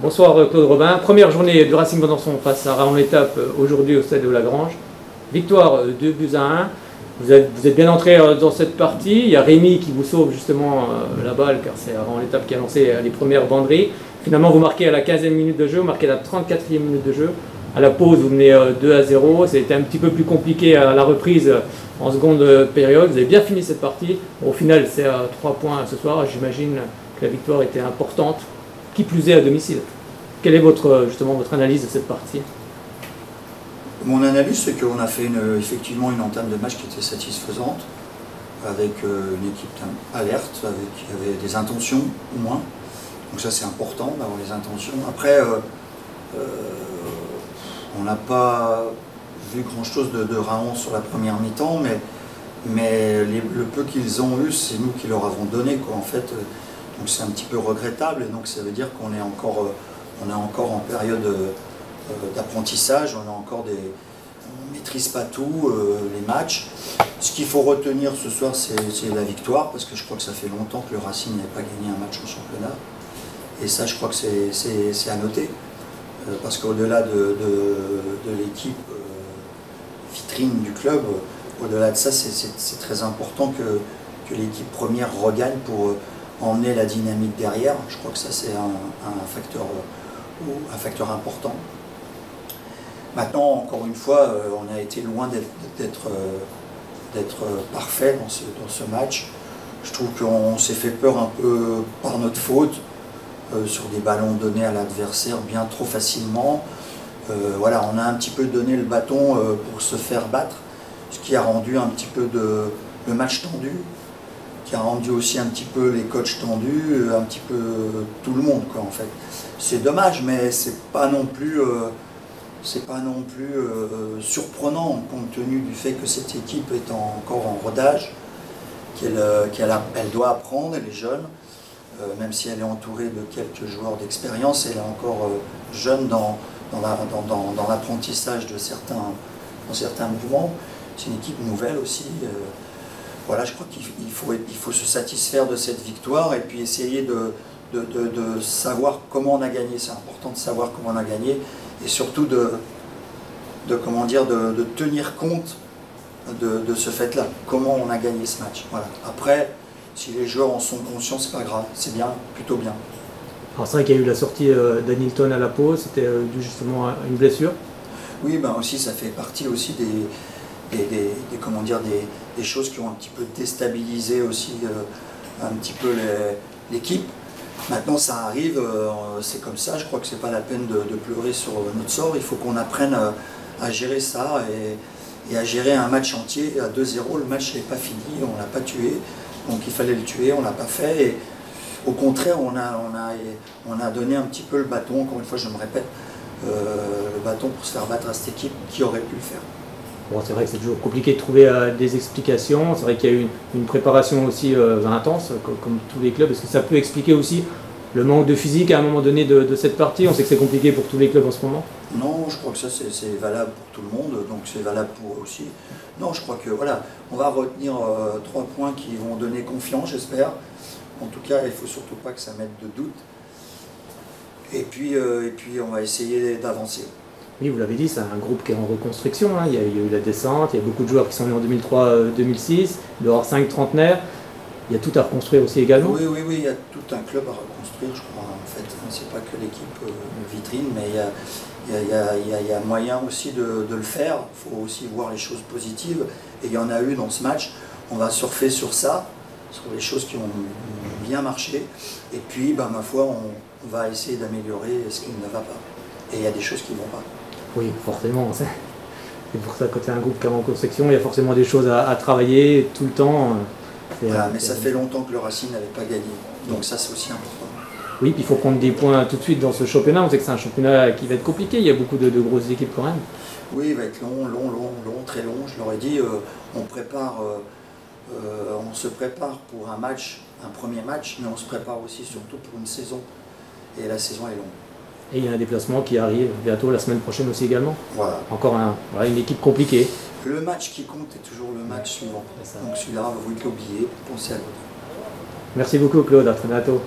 Bonsoir Claude Robin. Première journée du Racing Besançon face à Raon-l'Étape aujourd'hui au stade de Lagrange. Victoire 2-1. Vous êtes bien entré dans cette partie. Il y a Rémi qui vous sauve justement la balle car c'est Raon-l'Étape qui a lancé les premières banderies. Finalement vous marquez à la 15e minute de jeu, vous marquez à la 34e minute de jeu. À la pause vous menez 2-0. C'était un petit peu plus compliqué à la reprise en seconde période. Vous avez bien fini cette partie. Au final c'est à 3 points ce soir. J'imagine que la victoire était importante. Qui plus est à domicile. Quelle est justement votre analyse de cette partie? Mon analyse, c'est qu'on a fait effectivement une entame de match qui était satisfaisante, avec une équipe alerte, qui avait des intentions au moins. Donc ça c'est important d'avoir les intentions. Après, on n'a pas vu grand-chose de Raon sur la première mi-temps, mais le peu qu'ils ont eu, c'est nous qui leur avons donné, quoi, en fait. Donc c'est un petit peu regrettable, et donc ça veut dire qu'on est encore en période d'apprentissage, on ne maîtrise pas tout, les matchs. Ce qu'il faut retenir ce soir, c'est la victoire, parce que je crois que ça fait longtemps que le Racing n'avait pas gagné un match en championnat. Et ça, je crois que c'est à noter, parce qu'au-delà de l'équipe vitrine du club, au-delà de ça, c'est très important que l'équipe première regagne pour emmener la dynamique derrière. Je crois que ça c'est un facteur important. Maintenant, encore une fois, on a été loin d'être parfait dans ce match. Je trouve qu'on s'est fait peur un peu par notre faute, sur des ballons donnés à l'adversaire bien trop facilement. Voilà, on a un petit peu donné le bâton pour se faire battre, ce qui a rendu un petit peu le match tendu, qui a rendu aussi un petit peu les coachs tendus, un petit peu tout le monde, quoi, en fait. C'est dommage, mais c'est pas non plus surprenant compte tenu du fait que cette équipe est encore en rodage, elle doit apprendre, elle est jeune, même si elle est entourée de quelques joueurs d'expérience, elle est encore jeune dans l'apprentissage de certains mouvements. C'est une équipe nouvelle aussi. Voilà, je crois qu'il faut se satisfaire de cette victoire et puis essayer de savoir comment on a gagné. C'est important de savoir comment on a gagné et surtout de tenir compte de ce fait-là, comment on a gagné ce match. Voilà. Après, si les joueurs en sont conscients, c'est pas grave, c'est bien, plutôt bien. Alors c'est vrai qu'il y a eu la sortie d'Hamilton à la pause, c'était dû justement à une blessure. Oui, ben aussi ça fait partie aussi des choses qui ont un petit peu déstabilisé aussi un petit peu l'équipe. Maintenant ça arrive, c'est comme ça, je crois que c'est pas la peine de pleurer sur notre sort, il faut qu'on apprenne à gérer ça et à gérer un match entier à 2-0, le match n'est pas fini, on l'a pas tué, donc il fallait le tuer, on l'a pas fait. Et au contraire, on a donné un petit peu le bâton, encore une fois je me répète, le bâton pour se faire battre à cette équipe qui aurait pu le faire. Bon, c'est vrai que c'est toujours compliqué de trouver des explications. C'est vrai qu'il y a eu une préparation aussi intense, comme tous les clubs. Est-ce que ça peut expliquer aussi le manque de physique à un moment donné de cette partie? On sait que c'est compliqué pour tous les clubs en ce moment. Non, je crois que ça c'est valable pour tout le monde, donc c'est valable pour eux aussi. Non, je crois que voilà, on va retenir 3 points qui vont donner confiance, j'espère. En tout cas, il ne faut surtout pas que ça mette de doute. Et puis on va essayer d'avancer. Oui, vous l'avez dit, c'est un groupe qui est en reconstruction. Hein. Il y a eu la descente, il y a beaucoup de joueurs qui sont nés en 2003-2006, il doit y avoir 5 trentenaires. Il y a tout à reconstruire aussi également. Oui, il y a tout un club à reconstruire, je crois. En fait, c'est pas que l'équipe vitrine, mais il y a moyen aussi de le faire. Il faut aussi voir les choses positives. Et il y en a eu dans ce match. On va surfer sur ça, sur les choses qui ont bien marché. Et puis, ma foi, on va essayer d'améliorer ce qui ne va pas. Et il y a des choses qui ne vont pas. Oui, forcément. C'est pour ça que quand c'est un groupe qui est en reconstruction, il y a forcément des choses à travailler tout le temps. Voilà, mais ça fait longtemps que le Racing n'avait pas gagné. Donc ça, c'est aussi important. Oui, puis il faut prendre des points tout de suite dans ce championnat. On sait que c'est un championnat qui va être compliqué. Il y a beaucoup de grosses équipes quand même. Oui, il va être long, très long. Je leur ai dit, on se prépare pour un premier match, mais on se prépare aussi surtout pour une saison. Et la saison est longue. Et il y a un déplacement qui arrive bientôt la semaine prochaine aussi également. Voilà. Encore une équipe compliquée. Le match qui compte est toujours le match suivant. Donc celui-là, vous l'oubliez, pensez à l'autre. Merci beaucoup Claude, à très bientôt.